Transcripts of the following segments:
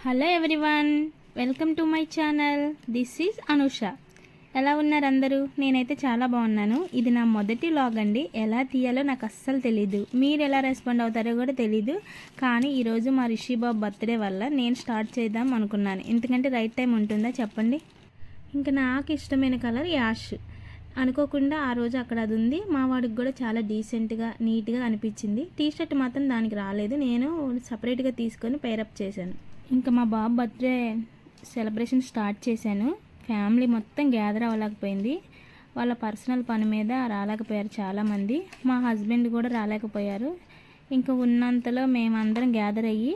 Hello everyone, welcome to my channel. This is Anusha. ఎలా ఉన్నారు అందరూ? నేనైతే చాలా బాగున్నాను. ఇది నా మొదటి వ్లాగ్ అండి. ఎలా తీయాలో నాకు అస్సలు తెలీదు, మీరు ఎలా రెస్పాండ్ అవుతారో కూడా తెలీదు. కానీ ఈరోజు మా రిషిబాబు బర్త్డే వల్ల నేను స్టార్ట్ చేద్దాం అనుకున్నాను. ఎందుకంటే రైట్ టైం ఉంటుందా చెప్పండి. ఇంకా నాకు ఇష్టమైన కలర్ యాష్. అనుకోకుండా ఆ రోజు అక్కడ అది ఉంది. మా వాడికి కూడా చాలా డీసెంట్గా నీట్గా అనిపించింది. టీ షర్ట్ మాత్రం దానికి రాలేదు, నేను సపరేట్గా తీసుకొని పేరప్ చేశాను. ఇంకా మా బాబు బర్త్డే సెలబ్రేషన్ స్టార్ట్ చేశాను. ఫ్యామిలీ మొత్తం గ్యాదర్ అవ్వలేకపోయింది. వాళ్ళ పర్సనల్ పని మీద రాలేకపోయారు చాలామంది. మా హస్బెండ్ కూడా రాలేకపోయారు. ఇంకా ఉన్నంతలో మేమందరం గ్యాదర్ అయ్యి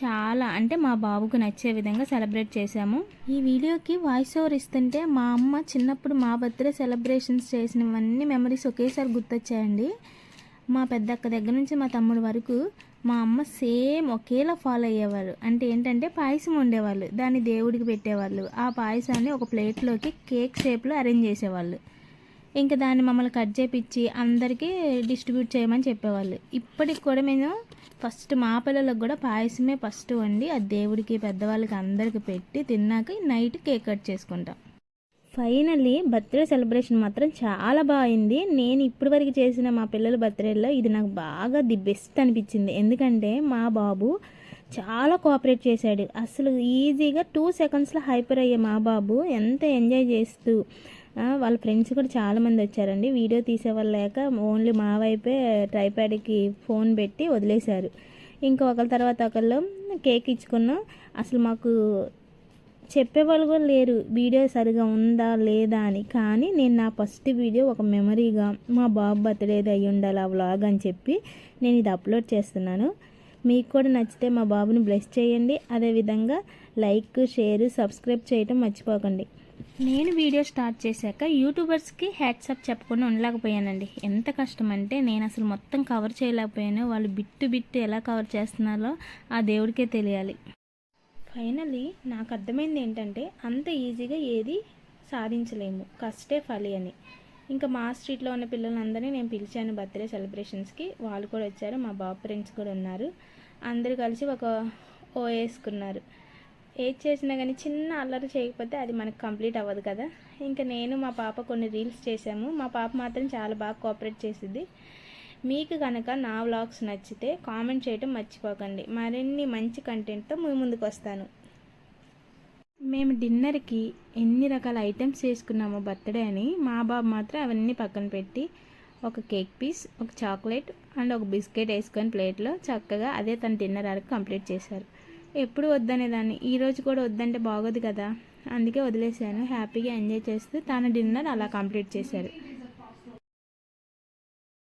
చాలా అంటే మా బాబుకు నచ్చే విధంగా సెలబ్రేట్ చేశాము. ఈ వీడియోకి వాయిస్ ఓవర్ ఇస్తుంటే మా అమ్మ చిన్నప్పుడు మా బర్త్డే సెలబ్రేషన్స్ చేసినవన్నీ మెమరీస్ ఒకేసారి గుర్తొచ్చాయండి. మా పెద్దక్క దగ్గర నుంచి మా తమ్ముడు వరకు మా అమ్మ సేమ్ ఒకేలా ఫాలో అయ్యేవారు. అంటే ఏంటంటే పాయసం వండేవాళ్ళు, దాన్ని దేవుడికి పెట్టేవాళ్ళు. ఆ పాయసాన్ని ఒక ప్లేట్లోకి కేక్ షేప్లో అరేంజ్ చేసేవాళ్ళు. ఇంకా దాన్ని మమ్మల్ని కట్ చేపించి అందరికీ డిస్ట్రిబ్యూట్ చేయమని చెప్పేవాళ్ళు. ఇప్పటికి కూడా మేము ఫస్ట్ మా పిల్లలకు కూడా పాయసమే ఫస్ట్ వండి అది దేవుడికి పెద్దవాళ్ళకి అందరికి పెట్టి తిన్నాక నైట్ కేక్ కట్ చేసుకుంటాం. ఫైనల్లీ బర్త్డే సెలబ్రేషన్ మాత్రం చాలా బాగా అయింది. నేను ఇప్పటివరకు చేసిన మా పిల్లల బర్త్డేలో ఇది నాకు బాగా ది బెస్ట్ అనిపించింది. ఎందుకంటే మా బాబు చాలా కోఆపరేట్ చేశాడు. అసలు ఈజీగా 2 సెకండ్స్లో హైపర్ అయ్యే మా బాబు ఎంత ఎంజాయ్ చేస్తూ వాళ్ళ ఫ్రెండ్స్ కూడా చాలామంది వచ్చారండి. వీడియో తీసేవాళ్ళు లేక ఓన్లీ మా వైపే ట్రైప్యాడ్కి ఫోన్ పెట్టి వదిలేశారు. ఇంకా ఒకరి తర్వాత ఒకళ్ళు కేక్ ఇచ్చుకున్నాం. అసలు మాకు చెప్పేవాళ్ళు కూడా లేరు వీడియో సరిగా ఉందా లేదా అని. కానీ నేను నా ఫస్ట్ వీడియో ఒక మెమరీగా మా బాబు బర్త్డేది అయ్యి ఉండాలి ఆ వ్లాగ్ అని చెప్పి నేను ఇది అప్లోడ్ చేస్తున్నాను. మీకు కూడా నచ్చితే మా బాబుని బ్లెస్ చేయండి. అదేవిధంగా లైక్, షేర్, సబ్స్క్రైబ్ చేయటం మర్చిపోకండి. నేను వీడియో స్టార్ట్ చేశాక యూట్యూబర్స్కి హ్యాట్సప్ చెప్పకుండా ఉండలేకపోయానండి. ఎంత కష్టం అంటే నేను అసలు మొత్తం కవర్ చేయలేకపోయాను. వాళ్ళు బిట్టు ఎలా కవర్ చేస్తున్నారో ఆ దేవుడికే తెలియాలి. ఫైనల్లీ నాకు అర్థమైంది ఏంటంటే అంత ఈజీగా ఏది సాధించలేము, కష్టే ఫలి అని. ఇంకా మా స్ట్రీట్లో ఉన్న పిల్లలందరినీ నేను పిలిచాను బర్త్డే సెలబ్రేషన్స్కి. వాళ్ళు కూడా వచ్చారు, మా బాబు ఫ్రెండ్స్ కూడా ఉన్నారు. అందరూ కలిసి ఒక వేసుకున్నారు. ఏది చేసినా కానీ చిన్న అల్లరి చేయకపోతే అది మనకు కంప్లీట్ అవ్వదు కదా. ఇంకా నేను మా పాప కొన్ని రీల్స్ చేసాము. మా పాప మాత్రం చాలా బాగా కోఆపరేట్ చేసింది. మీకు కనుక నా వ్లాగ్స్ నచ్చితే కామెంట్ చేయటం మర్చిపోకండి. మరిన్ని మంచి కంటెంట్తో మీ ముందుకు వస్తాను. మేము డిన్నర్కి ఎన్ని రకాల ఐటమ్స్ చేసుకున్నాము బర్త్డే అని. మా బాబు మాత్రం అవన్నీ పక్కన పెట్టి ఒక కేక్ పీస్, ఒక చాక్లెట్ అండ్ ఒక బిస్కెట్ వేసుకొని ప్లేట్లో చక్కగా అదే తన డిన్నర్ వరకు కంప్లీట్ చేశారు. ఎప్పుడు వద్దనేదాన్ని, ఈరోజు కూడా వద్దంటే బాగోదు కదా, అందుకే వదిలేశాను. హ్యాపీగా ఎంజాయ్ చేస్తూ తన డిన్నర్ అలా కంప్లీట్ చేశారు.